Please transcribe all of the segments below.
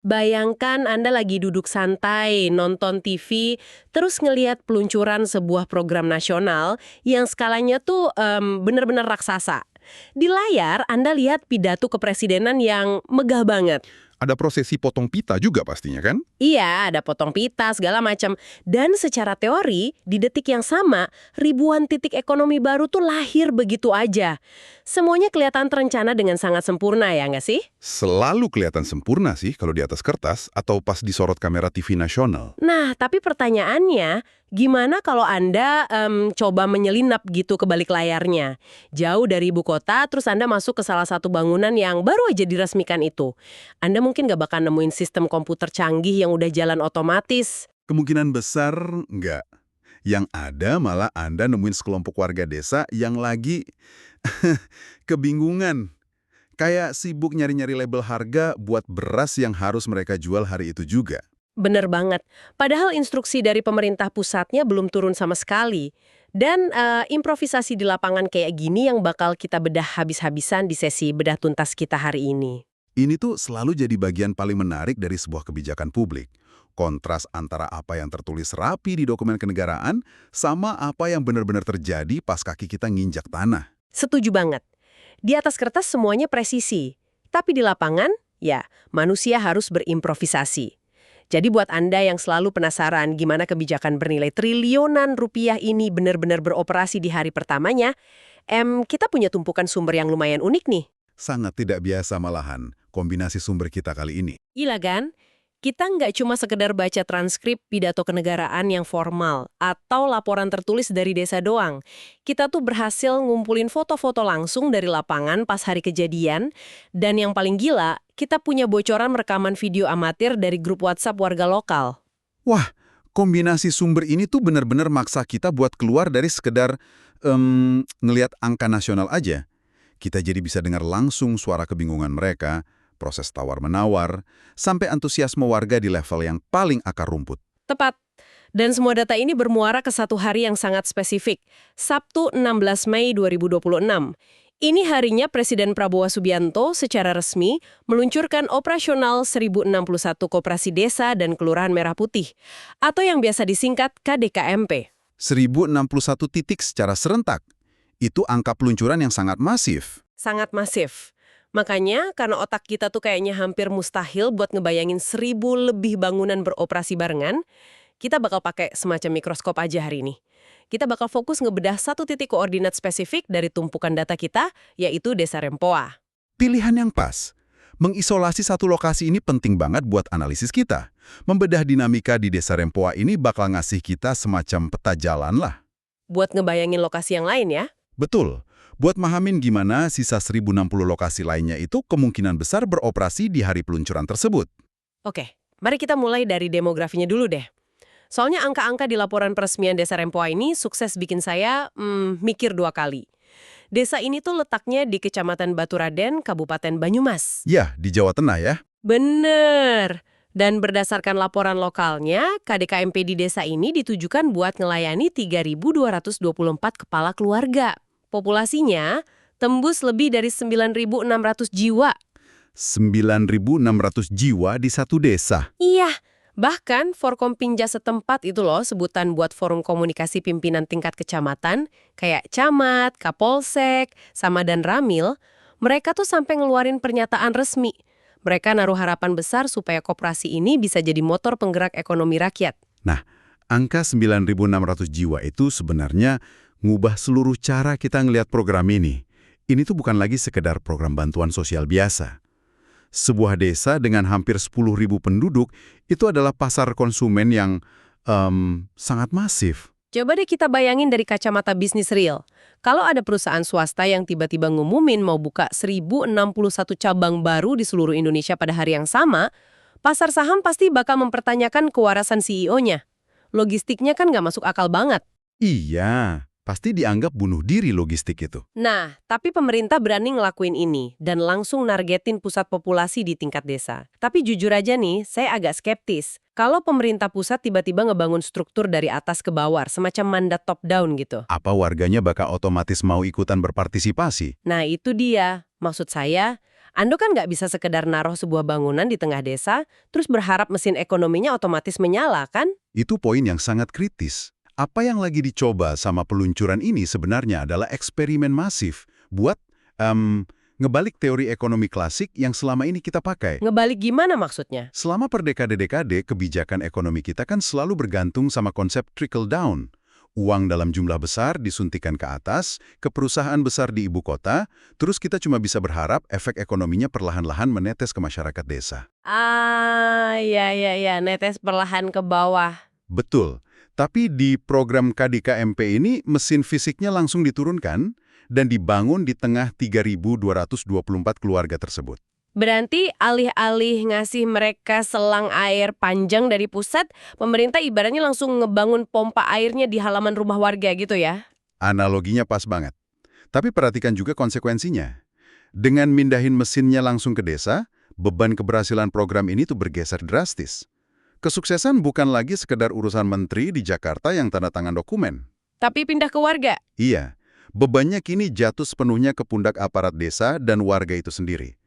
Bayangkan Anda lagi duduk santai, nonton TV, terus ngeliat peluncuran sebuah program nasional yang skalanya tuh bener-bener raksasa. Di layar, Anda lihat pidato kepresidenan yang megah banget. Ada prosesi potong pita juga pastinya kan? Iya, ada potong pita, segala macam. Dan secara teori, di detik yang sama, ribuan titik ekonomi baru tuh lahir begitu aja. Semuanya kelihatan terencana dengan sangat sempurna, ya nggak sih? Selalu kelihatan sempurna sih kalau di atas kertas atau pas disorot kamera TV nasional. Nah, tapi pertanyaannya, gimana kalau Anda coba menyelinap gitu ke balik layarnya? Jauh dari ibu kota, terus Anda masuk ke salah satu bangunan yang baru aja diresmikan itu. Anda mungkin nggak bakal nemuin sistem komputer canggih yang udah jalan otomatis. Kemungkinan besar enggak. Yang ada malah Anda nemuin sekelompok warga desa yang lagi kebingungan. Kayak sibuk nyari-nyari label harga buat beras yang harus mereka jual hari itu juga. Bener banget. Padahal instruksi dari pemerintah pusatnya belum turun sama sekali. Dan improvisasi di lapangan kayak gini yang bakal kita bedah habis-habisan di sesi bedah tuntas kita hari ini. Ini tuh selalu jadi bagian paling menarik dari sebuah kebijakan publik. Kontras antara apa yang tertulis rapi di dokumen kenegaraan sama apa yang benar-benar terjadi pas kaki kita nginjak tanah. Setuju banget. Di atas kertas semuanya presisi. Tapi di lapangan, ya, manusia harus berimprovisasi. Jadi buat Anda yang selalu penasaran gimana kebijakan bernilai triliunan rupiah ini benar-benar beroperasi di hari pertamanya, kita punya tumpukan sumber yang lumayan unik nih. Sangat tidak biasa malahan, kombinasi sumber kita kali ini. Gila kan? Kita nggak cuma sekedar baca transkrip pidato kenegaraan yang formal atau laporan tertulis dari desa doang. Kita tuh berhasil ngumpulin foto-foto langsung dari lapangan pas hari kejadian, dan yang paling gila, kita punya bocoran rekaman video amatir dari grup WhatsApp warga lokal. Wah, kombinasi sumber ini tuh benar-benar maksa kita buat keluar dari sekedar ngelihat angka nasional aja. Kita jadi bisa dengar langsung suara kebingungan mereka, proses tawar-menawar, sampai antusiasme warga di level yang paling akar rumput. Tepat. Dan semua data ini bermuara ke satu hari yang sangat spesifik, Sabtu 16 Mei 2026. Ini harinya Presiden Prabowo Subianto secara resmi meluncurkan operasional 1061 Koperasi Desa dan Kelurahan Merah Putih, atau yang biasa disingkat KDKMP. 1061 titik secara serentak. Itu angka peluncuran yang sangat masif. Sangat masif. Makanya, karena otak kita tuh kayaknya hampir mustahil buat ngebayangin 1000 lebih bangunan beroperasi barengan, kita bakal pakai semacam mikroskop aja hari ini. Kita bakal fokus ngebedah satu titik koordinat spesifik dari tumpukan data kita, yaitu Desa Rempoa. Pilihan yang pas. Mengisolasi satu lokasi ini penting banget buat analisis kita. Membedah dinamika di Desa Rempoa ini bakal ngasih kita semacam peta jalan lah. Buat ngebayangin lokasi yang lain ya. Betul. Buat mahamin gimana sisa 1060 lokasi lainnya itu kemungkinan besar beroperasi di hari peluncuran tersebut. Oke, mari kita mulai dari demografinya dulu deh. Soalnya angka-angka di laporan peresmian Desa Rempoa ini sukses bikin saya mikir dua kali. Desa ini tuh letaknya di Kecamatan Baturaden, Kabupaten Banyumas. Ya, di Jawa Tengah ya. Bener. Dan berdasarkan laporan lokalnya, KDKMP di desa ini ditujukan buat ngelayani 3.224 kepala keluarga. Populasinya tembus lebih dari 9.600 jiwa. 9.600 jiwa di satu desa. Iya, bahkan Forkompinja setempat itu loh sebutan buat forum komunikasi pimpinan tingkat kecamatan, kayak camat, kapolsek, sama dan ramil, mereka tuh sampai ngeluarin pernyataan resmi. Mereka naruh harapan besar supaya koperasi ini bisa jadi motor penggerak ekonomi rakyat. Nah, angka 9.600 jiwa itu sebenarnya ngubah seluruh cara kita ngelihat program ini. Ini tuh bukan lagi sekedar program bantuan sosial biasa. Sebuah desa dengan hampir 10.000 penduduk itu adalah pasar konsumen yang sangat masif. Coba deh kita bayangin dari kacamata bisnis real. Kalau ada perusahaan swasta yang tiba-tiba ngumumin mau buka 1061 cabang baru di seluruh Indonesia pada hari yang sama, pasar saham pasti bakal mempertanyakan kewarasan CEO-nya. Logistiknya kan nggak masuk akal banget. Iya, pasti dianggap bunuh diri logistik itu. Nah, tapi pemerintah berani ngelakuin ini dan langsung nargetin pusat populasi di tingkat desa. Tapi jujur aja nih, saya agak skeptis. Kalau pemerintah pusat tiba-tiba ngebangun struktur dari atas ke bawah, semacam mandat top-down gitu. Apa warganya bakal otomatis mau ikutan berpartisipasi? Nah, itu dia. Maksud saya, Ando kan nggak bisa sekedar naruh sebuah bangunan di tengah desa, terus berharap mesin ekonominya otomatis menyala, kan? Itu poin yang sangat kritis. Apa yang lagi dicoba sama peluncuran ini sebenarnya adalah eksperimen masif buat ngebalik teori ekonomi klasik yang selama ini kita pakai. Ngebalik gimana maksudnya? Selama per dekade-dekade, kebijakan ekonomi kita kan selalu bergantung sama konsep trickle down. Uang dalam jumlah besar disuntikan ke atas, ke perusahaan besar di ibu kota, terus kita cuma bisa berharap efek ekonominya perlahan-lahan menetes ke masyarakat desa. Ya, netes perlahan ke bawah. Betul. Tapi di program KDKMP ini, mesin fisiknya langsung diturunkan dan dibangun di tengah 3.224 keluarga tersebut. Berarti alih-alih ngasih mereka selang air panjang dari pusat, pemerintah ibaratnya langsung ngebangun pompa airnya di halaman rumah warga gitu ya? Analoginya pas banget. Tapi perhatikan juga konsekuensinya. Dengan mindahin mesinnya langsung ke desa, beban keberhasilan program ini tuh bergeser drastis. Kesuksesan bukan lagi sekedar urusan menteri di Jakarta yang tanda tangan dokumen. Tapi pindah ke warga? Iya, bebannya kini jatuh sepenuhnya ke pundak aparat desa dan warga itu sendiri.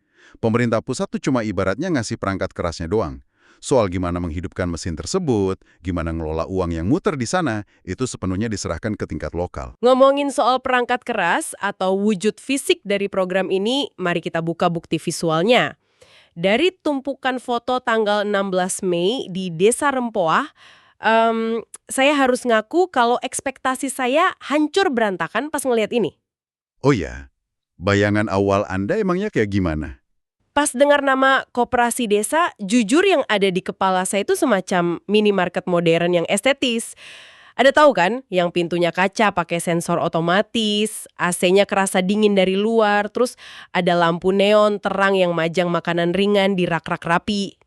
Pemerintah pusat tuh cuma ibaratnya ngasih perangkat kerasnya doang. Soal gimana menghidupkan mesin tersebut, gimana ngelola uang yang muter di sana, itu sepenuhnya diserahkan ke tingkat lokal. Ngomongin soal perangkat keras atau wujud fisik dari program ini, mari kita buka bukti visualnya. Dari tumpukan foto tanggal 16 Mei di Desa Rempoah, saya harus ngaku kalau ekspektasi saya hancur berantakan pas ngelihat ini. Oh ya, bayangan awal Anda emangnya kayak gimana? Pas dengar nama koperasi desa, jujur yang ada di kepala saya itu semacam minimarket modern yang estetis. Ada tahu kan, yang pintunya kaca pakai sensor otomatis, AC-nya kerasa dingin dari luar, terus ada lampu neon terang yang majang makanan ringan di rak-rak rapi.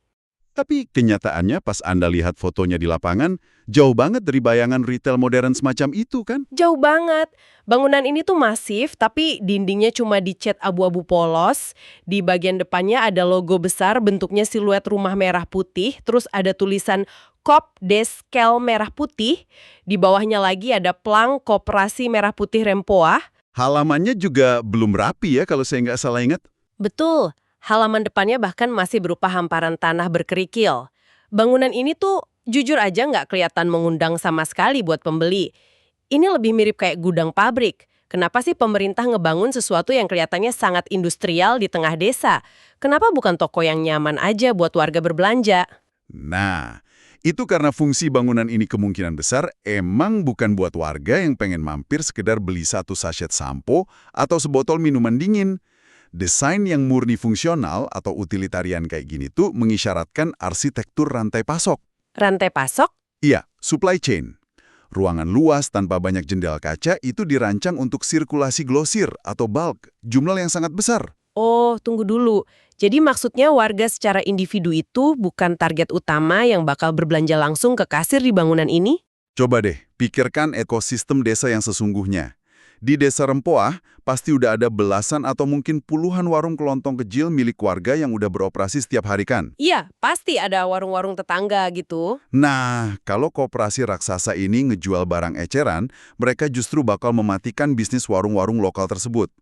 Tapi kenyataannya pas Anda lihat fotonya di lapangan, jauh banget dari bayangan retail modern semacam itu kan? Jauh banget. Bangunan ini tuh masif, tapi dindingnya cuma dicat abu-abu polos. Di bagian depannya ada logo besar bentuknya siluet rumah merah putih, terus ada tulisan Kop Deskel merah putih. Di bawahnya lagi ada plang Koperasi Merah Putih Rempoah. Halamannya juga belum rapi ya kalau saya nggak salah ingat. Betul. Halaman depannya bahkan masih berupa hamparan tanah berkerikil. Bangunan ini tuh jujur aja nggak kelihatan mengundang sama sekali buat pembeli. Ini lebih mirip kayak gudang pabrik. Kenapa sih pemerintah ngebangun sesuatu yang kelihatannya sangat industrial di tengah desa? Kenapa bukan toko yang nyaman aja buat warga berbelanja? Nah, itu karena fungsi bangunan ini kemungkinan besar emang bukan buat warga yang pengen mampir sekedar beli satu sachet sampo atau sebotol minuman dingin. Desain yang murni fungsional atau utilitarian kayak gini tuh mengisyaratkan arsitektur rantai pasok. Rantai pasok? Iya, supply chain. Ruangan luas tanpa banyak jendela kaca itu dirancang untuk sirkulasi glosir atau bulk, jumlah yang sangat besar. Oh, tunggu dulu. Jadi maksudnya warga secara individu itu bukan target utama yang bakal berbelanja langsung ke kasir di bangunan ini? Coba deh, pikirkan ekosistem desa yang sesungguhnya. Di Desa Rempoah, pasti udah ada belasan atau mungkin puluhan warung kelontong kecil milik warga yang udah beroperasi setiap hari kan? Iya, pasti ada warung-warung tetangga gitu. Nah, kalau koperasi raksasa ini ngejual barang eceran, mereka justru bakal mematikan bisnis warung-warung lokal tersebut.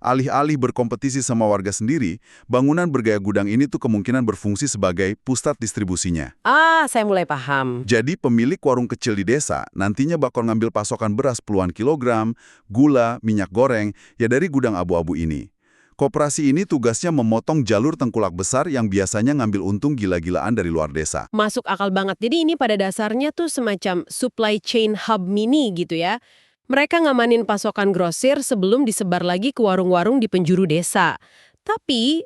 Alih-alih berkompetisi sama warga sendiri, bangunan bergaya gudang ini tuh kemungkinan berfungsi sebagai pusat distribusinya. Saya mulai paham. Jadi pemilik warung kecil di desa nantinya bakal ngambil pasokan beras puluhan kilogram, gula, minyak goreng, ya dari gudang abu-abu ini. Koperasi ini tugasnya memotong jalur tengkulak besar yang biasanya ngambil untung gila-gilaan dari luar desa. Masuk akal banget. Jadi ini pada dasarnya tuh semacam supply chain hub mini gitu ya. Mereka ngamanin pasokan grosir sebelum disebar lagi ke warung-warung di penjuru desa. Tapi,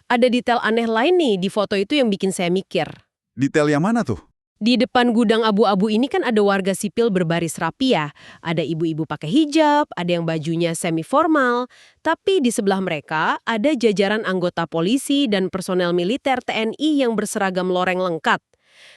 ada detail aneh lain nih di foto itu yang bikin saya mikir. Detail yang mana tuh? Di depan gudang abu-abu ini kan ada warga sipil berbaris rapi ya. Ada ibu-ibu pakai hijab, ada yang bajunya semi-formal. Tapi di sebelah mereka ada jajaran anggota polisi dan personel militer TNI yang berseragam loreng lengkap.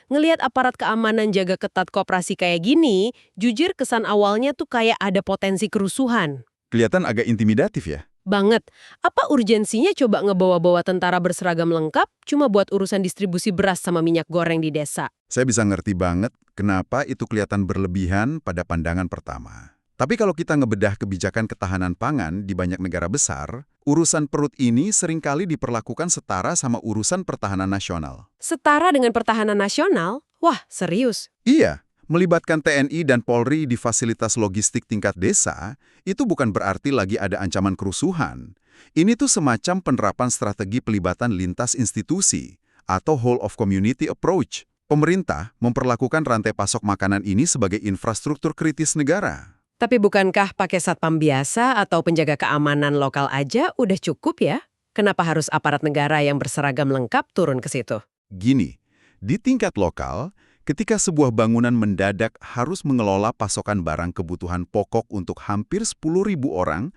Ngelihat aparat keamanan jaga ketat koperasi kayak gini, jujur kesan awalnya tuh kayak ada potensi kerusuhan. Kelihatan agak intimidatif ya? Banget. Apa urgensinya coba ngebawa-bawa tentara berseragam lengkap cuma buat urusan distribusi beras sama minyak goreng di desa? Saya bisa ngerti banget kenapa itu kelihatan berlebihan pada pandangan pertama. Tapi kalau kita ngebedah kebijakan ketahanan pangan di banyak negara besar, Urusan perut ini seringkali diperlakukan setara sama urusan pertahanan nasional. Setara dengan pertahanan nasional? Wah, serius. Iya, melibatkan TNI dan Polri di fasilitas logistik tingkat desa, itu bukan berarti lagi ada ancaman kerusuhan. Ini tuh semacam penerapan strategi pelibatan lintas institusi, atau whole of community approach. Pemerintah memperlakukan rantai pasok makanan ini sebagai infrastruktur kritis negara. Tapi bukankah pakai satpam biasa atau penjaga keamanan lokal aja udah cukup ya? Kenapa harus aparat negara yang berseragam lengkap turun ke situ? Gini, di tingkat lokal, ketika sebuah bangunan mendadak harus mengelola pasokan barang kebutuhan pokok untuk hampir 10.000 orang,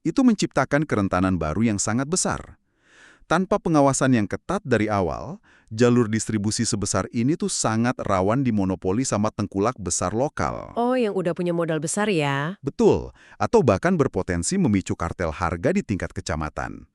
itu menciptakan kerentanan baru yang sangat besar. Tanpa pengawasan yang ketat dari awal, jalur distribusi sebesar ini tuh sangat rawan dimonopoli sama tengkulak besar lokal. Oh, yang udah punya modal besar ya? Betul, atau bahkan berpotensi memicu kartel harga di tingkat kecamatan.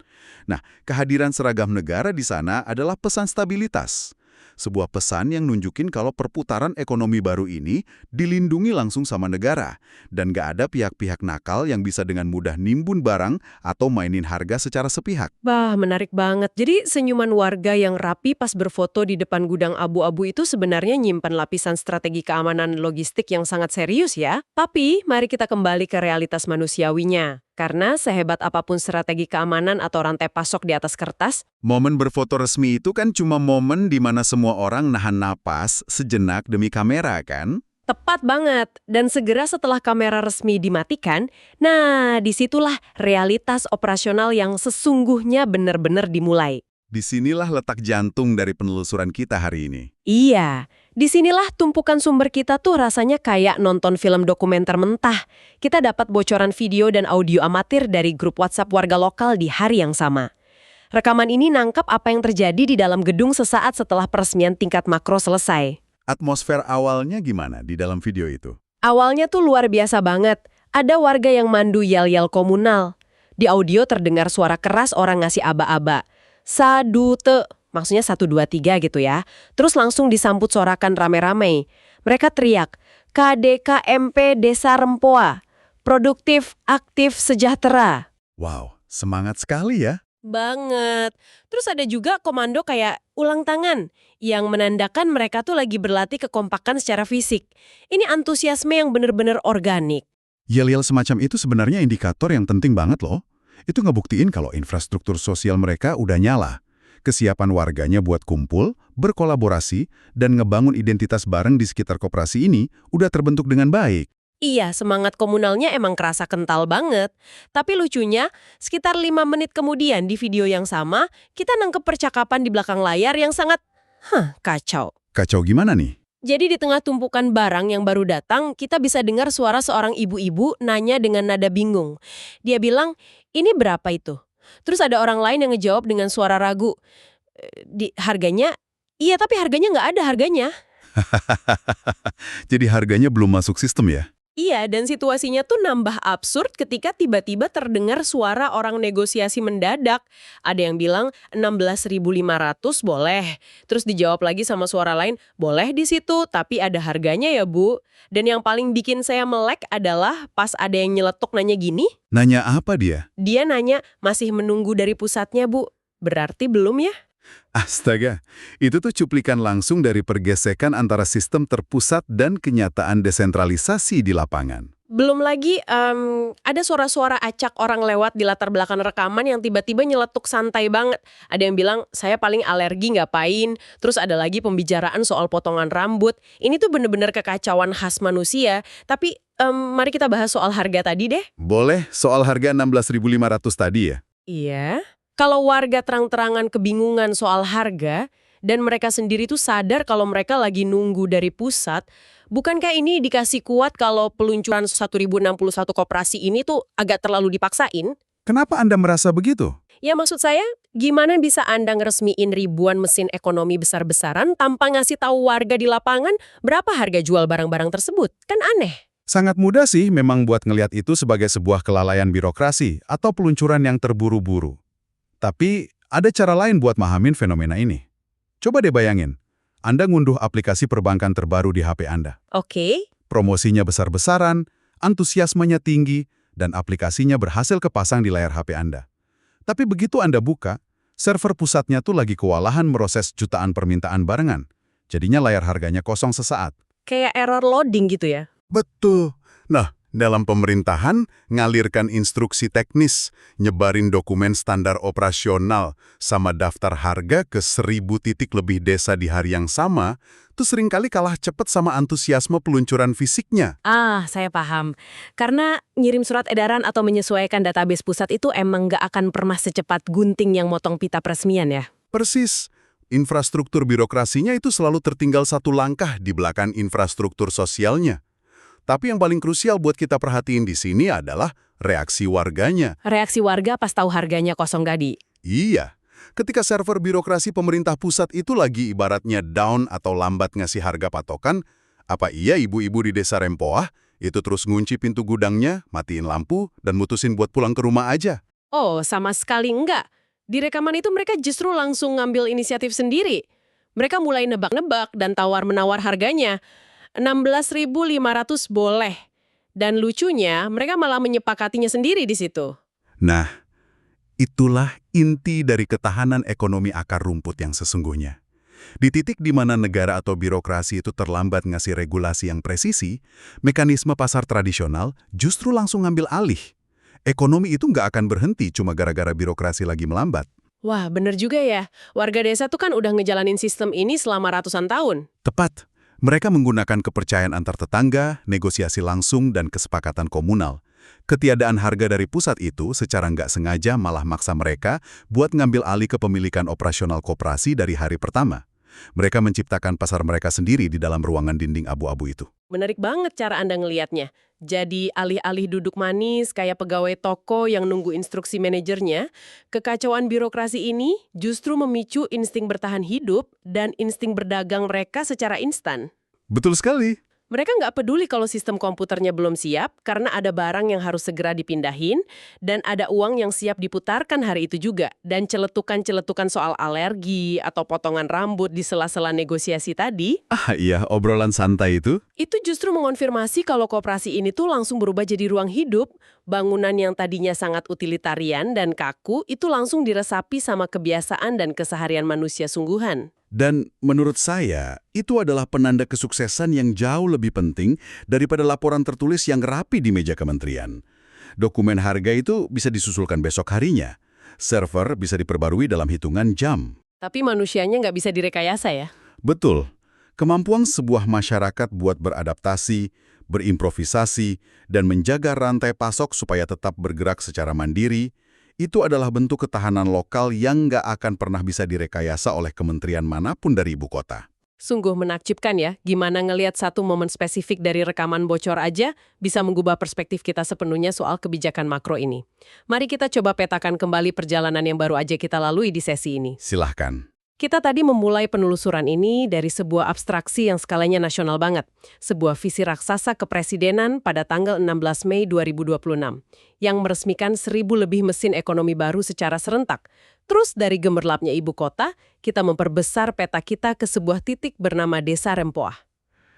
Nah, kehadiran seragam negara di sana adalah pesan stabilitas. Sebuah pesan yang nunjukin kalau perputaran ekonomi baru ini dilindungi langsung sama negara, dan nggak ada pihak-pihak nakal yang bisa dengan mudah nimbun barang atau mainin harga secara sepihak. Bah, menarik banget. Jadi senyuman warga yang rapi pas berfoto di depan gudang abu-abu itu sebenarnya nyimpan lapisan strategi keamanan logistik yang sangat serius ya. Tapi, mari kita kembali ke realitas manusiawinya. Karena sehebat apapun strategi keamanan atau rantai pasok di atas kertas, Momen berfoto resmi itu kan cuma momen di mana semua orang nahan napas sejenak demi kamera kan? tepat banget. Dan segera setelah kamera resmi dimatikan, nah disitulah realitas operasional yang sesungguhnya benar-benar dimulai. Disinilah letak jantung dari penelusuran kita hari ini. Iya, disinilah tumpukan sumber kita tuh rasanya kayak nonton film dokumenter mentah. Kita dapat bocoran video dan audio amatir dari grup WhatsApp warga lokal di hari yang sama. Rekaman ini nangkap apa yang terjadi di dalam gedung sesaat setelah peresmian tingkat makro selesai. Atmosfer awalnya gimana di dalam video itu? Awalnya tuh luar biasa banget. Ada warga yang mandu yel-yel komunal. Di audio terdengar suara keras orang ngasih aba-aba. Sadute, maksudnya 1, 2, 3 gitu ya. Terus langsung disambut sorakan rame-rame. Mereka teriak, KDKMP Desa Rempoa, produktif, aktif, sejahtera. Wow, semangat sekali ya. Banget. Terus ada juga komando kayak ulang tangan yang menandakan mereka tuh lagi berlatih kekompakan secara fisik. Ini antusiasme yang bener-bener organik. Yel-yel semacam itu sebenarnya indikator yang penting banget loh. Itu ngebuktiin kalau infrastruktur sosial mereka udah nyala. Kesiapan warganya buat kumpul, berkolaborasi, dan ngebangun identitas bareng di sekitar koperasi ini udah terbentuk dengan baik. Iya, semangat komunalnya emang kerasa kental banget. Tapi lucunya, sekitar 5 menit kemudian di video yang sama, kita nangkep percakapan di belakang layar yang sangat, kacau. Kacau gimana nih? Jadi di tengah tumpukan barang yang baru datang, kita bisa dengar suara seorang ibu-ibu nanya dengan nada bingung. Dia bilang, ini berapa itu? Terus ada orang lain yang ngejawab dengan suara ragu. Harganya? Iya, tapi harganya nggak ada harganya. Jadi harganya belum masuk sistem ya? Iya, dan situasinya tuh nambah absurd ketika tiba-tiba terdengar suara orang negosiasi mendadak. Ada yang bilang 16.500 boleh. Terus dijawab lagi sama suara lain, boleh di situ, tapi ada harganya ya Bu. Dan yang paling bikin saya melek adalah pas ada yang nyeletuk nanya gini. Nanya apa dia? Dia nanya, masih menunggu dari pusatnya Bu. Berarti belum ya? Astaga, itu tuh cuplikan langsung dari pergesekan antara sistem terpusat dan kenyataan desentralisasi di lapangan. Belum lagi ada suara-suara acak orang lewat di latar belakang rekaman yang tiba-tiba nyeletuk santai banget. Ada yang bilang, saya paling alergi ngapain. Terus ada lagi pembicaraan soal potongan rambut. Ini tuh bener-bener kekacauan khas manusia. Tapi mari kita bahas soal harga tadi deh. Boleh, soal harga 16.500 tadi ya? Iya. Kalau warga terang-terangan kebingungan soal harga, dan mereka sendiri tuh sadar kalau mereka lagi nunggu dari pusat, bukankah ini dikasih kuat kalau peluncuran 1061 koperasi ini tuh agak terlalu dipaksain? Kenapa Anda merasa begitu? Ya maksud saya, gimana bisa Anda ngeresmiin ribuan mesin ekonomi besar-besaran tanpa ngasih tahu warga di lapangan berapa harga jual barang-barang tersebut? Kan aneh. Sangat mudah sih memang buat ngelihat itu sebagai sebuah kelalaian birokrasi atau peluncuran yang terburu-buru. Tapi ada cara lain buat mahamin fenomena ini. Coba deh bayangin, Anda ngunduh aplikasi perbankan terbaru di HP Anda. Oke. Promosinya besar-besaran, antusiasmenya tinggi, dan aplikasinya berhasil kepasang di layar HP Anda. Tapi begitu Anda buka, server pusatnya tuh lagi kewalahan meroses jutaan permintaan barengan. Jadinya layar harganya kosong sesaat. Kayak error loading gitu ya? Betul. Nah, dalam pemerintahan, ngalirkan instruksi teknis, nyebarin dokumen standar operasional, sama daftar harga ke 1.000 titik lebih desa di hari yang sama, tuh seringkali kalah cepat sama antusiasme peluncuran fisiknya. Ah, saya paham. Karena ngirim surat edaran atau menyesuaikan database pusat itu emang nggak akan pernah secepat gunting yang motong pita peresmian ya? Persis. Infrastruktur birokrasinya itu selalu tertinggal satu langkah di belakang infrastruktur sosialnya. Tapi yang paling krusial buat kita perhatiin di sini adalah reaksi warganya. Reaksi warga pas tahu harganya kosong tadi. Iya, ketika server birokrasi pemerintah pusat itu lagi ibaratnya down atau lambat ngasih harga patokan, apa iya ibu-ibu di desa Rempoah itu terus ngunci pintu gudangnya, matiin lampu, dan mutusin buat pulang ke rumah aja? Oh, sama sekali enggak. Di rekaman itu mereka justru langsung ngambil inisiatif sendiri. Mereka mulai nebak-nebak dan tawar-menawar harganya. 16.500 boleh. Dan lucunya, mereka malah menyepakatinya sendiri di situ. Nah, itulah inti dari ketahanan ekonomi akar rumput yang sesungguhnya. Di titik di mana negara atau birokrasi itu terlambat ngasih regulasi yang presisi, mekanisme pasar tradisional justru langsung ngambil alih. Ekonomi itu nggak akan berhenti cuma gara-gara birokrasi lagi melambat. Wah, bener juga ya. Warga desa tuh kan udah ngejalanin sistem ini selama ratusan tahun. Tepat. Mereka menggunakan kepercayaan antar tetangga, negosiasi langsung, dan kesepakatan komunal. Ketiadaan harga dari pusat itu secara nggak sengaja malah maksa mereka buat ngambil alih kepemilikan operasional koperasi dari hari pertama. Mereka menciptakan pasar mereka sendiri di dalam ruangan dinding abu-abu itu. Menarik banget cara Anda ngelihatnya. Jadi alih-alih duduk manis kayak pegawai toko yang nunggu instruksi manajernya, kekacauan birokrasi ini justru memicu insting bertahan hidup dan insting berdagang mereka secara instan. Betul sekali. Mereka nggak peduli kalau sistem komputernya belum siap karena ada barang yang harus segera dipindahin dan ada uang yang siap diputarkan hari itu juga. Dan celetukan-celetukan soal alergi atau potongan rambut di sela-sela negosiasi tadi, Ah iya, obrolan santai itu. itu justru mengonfirmasi kalau koperasi ini tuh langsung berubah jadi ruang hidup. Bangunan yang tadinya sangat utilitarian dan kaku itu langsung diresapi sama kebiasaan dan keseharian manusia sungguhan. Dan menurut saya, itu adalah penanda kesuksesan yang jauh lebih penting daripada laporan tertulis yang rapi di meja kementerian. Dokumen harga itu bisa disusulkan besok harinya. Server bisa diperbarui dalam hitungan jam. Tapi manusianya nggak bisa direkayasa ya? Betul. Kemampuan sebuah masyarakat buat beradaptasi, berimprovisasi, dan menjaga rantai pasok supaya tetap bergerak secara mandiri, itu adalah bentuk ketahanan lokal yang nggak akan pernah bisa direkayasa oleh kementerian manapun dari ibu kota. Sungguh menakjubkan ya, gimana ngelihat satu momen spesifik dari rekaman bocor aja bisa mengubah perspektif kita sepenuhnya soal kebijakan makro ini. Mari kita coba petakan kembali perjalanan yang baru aja kita lalui di sesi ini. Silahkan. Kita tadi memulai penelusuran ini dari sebuah abstraksi yang skalanya nasional banget. Sebuah visi raksasa kepresidenan pada tanggal 16 Mei 2026 yang meresmikan 1.000 lebih mesin ekonomi baru secara serentak. Terus dari gemerlapnya ibu kota, kita memperbesar peta kita ke sebuah titik bernama Desa Rempoah.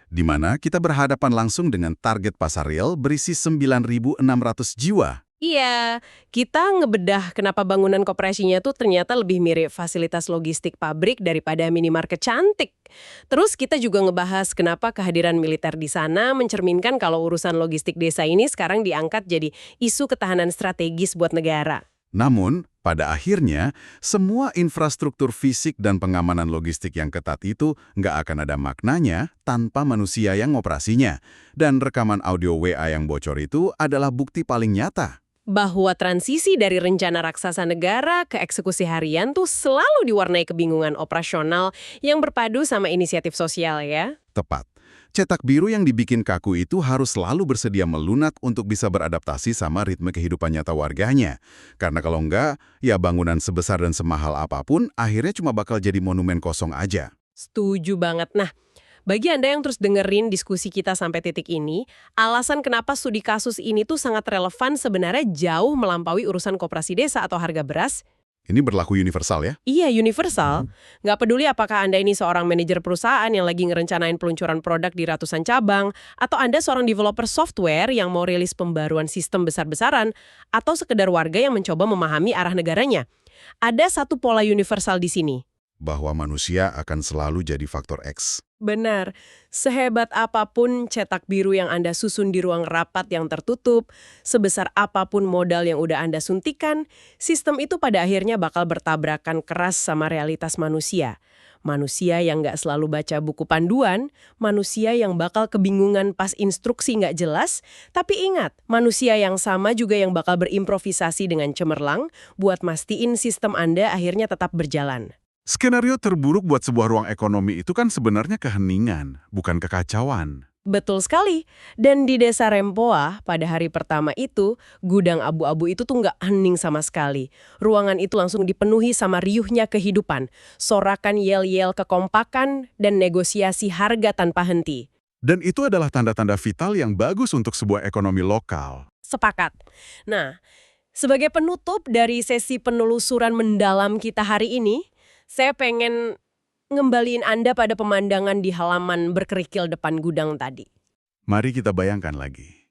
Di mana kita berhadapan langsung dengan target pasar real berisi 9.600 jiwa. Iya, kita ngebedah kenapa bangunan koperasinya tuh ternyata lebih mirip fasilitas logistik pabrik daripada minimarket cantik. Terus kita juga ngebahas kenapa kehadiran militer di sana mencerminkan kalau urusan logistik desa ini sekarang diangkat jadi isu ketahanan strategis buat negara. Namun, pada akhirnya, semua infrastruktur fisik dan pengamanan logistik yang ketat itu nggak akan ada maknanya tanpa manusia yang ngoperasinya. Dan rekaman audio WA yang bocor itu adalah bukti paling nyata. Bahwa transisi dari rencana raksasa negara ke eksekusi harian tuh selalu diwarnai kebingungan operasional yang berpadu sama inisiatif sosial ya. Tepat. Cetak biru yang dibikin kaku itu harus selalu bersedia melunak untuk bisa beradaptasi sama ritme kehidupan nyata warganya. Karena kalau enggak, ya bangunan sebesar dan semahal apapun akhirnya cuma bakal jadi monumen kosong aja. Setuju banget. Nah, bagi Anda yang terus dengerin diskusi kita sampai titik ini, alasan kenapa studi kasus ini tuh sangat relevan sebenarnya jauh melampaui urusan koperasi desa atau harga beras. Ini berlaku universal ya? Iya, universal. Nggak peduli apakah Anda ini seorang manajer perusahaan yang lagi ngerencanain peluncuran produk di ratusan cabang, atau Anda seorang developer software yang mau rilis pembaruan sistem besar-besaran, atau sekedar warga yang mencoba memahami arah negaranya. Ada satu pola universal di sini. Bahwa manusia akan selalu jadi faktor X. Benar, sehebat apapun cetak biru yang Anda susun di ruang rapat yang tertutup, sebesar apapun modal yang udah Anda suntikan, sistem itu pada akhirnya bakal bertabrakan keras sama realitas manusia. Manusia yang nggak selalu baca buku panduan, manusia yang bakal kebingungan pas instruksi nggak jelas, tapi ingat, manusia yang sama juga yang bakal berimprovisasi dengan cemerlang buat mastiin sistem Anda akhirnya tetap berjalan. Skenario terburuk buat sebuah ruang ekonomi itu kan sebenarnya keheningan, bukan kekacauan. Betul sekali. Dan di desa Rempoa, pada hari pertama itu, gudang abu-abu itu tuh nggak hening sama sekali. Ruangan itu langsung dipenuhi sama riuhnya kehidupan, sorakan yel-yel kekompakan, dan negosiasi harga tanpa henti. Dan itu adalah tanda-tanda vital yang bagus untuk sebuah ekonomi lokal. Sepakat. Nah, sebagai penutup dari sesi penelusuran mendalam kita hari ini, saya pengen ngembaliin Anda pada pemandangan di halaman berkerikil depan gudang tadi. Mari kita bayangkan lagi.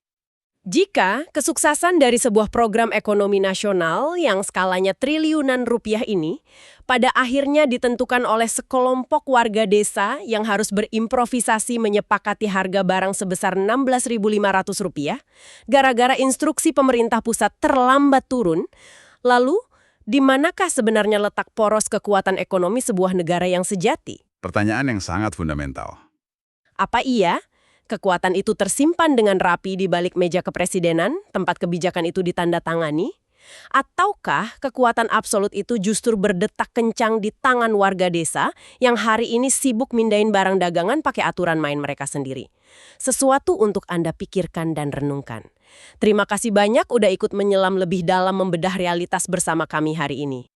Jika kesuksesan dari sebuah program ekonomi nasional yang skalanya triliunan rupiah ini pada akhirnya ditentukan oleh sekelompok warga desa yang harus berimprovisasi menyepakati harga barang sebesar Rp16.500 gara-gara instruksi pemerintah pusat terlambat turun, lalu di manakah sebenarnya letak poros kekuatan ekonomi sebuah negara yang sejati? Pertanyaan yang sangat fundamental. Apa iya kekuatan itu tersimpan dengan rapi di balik meja kepresidenan, tempat kebijakan itu ditandatangani? Ataukah kekuatan absolut itu justru berdetak kencang di tangan warga desa yang hari ini sibuk mindahin barang dagangan pakai aturan main mereka sendiri? Sesuatu untuk Anda pikirkan dan renungkan. Terima kasih banyak udah ikut menyelam lebih dalam membedah realitas bersama kami hari ini.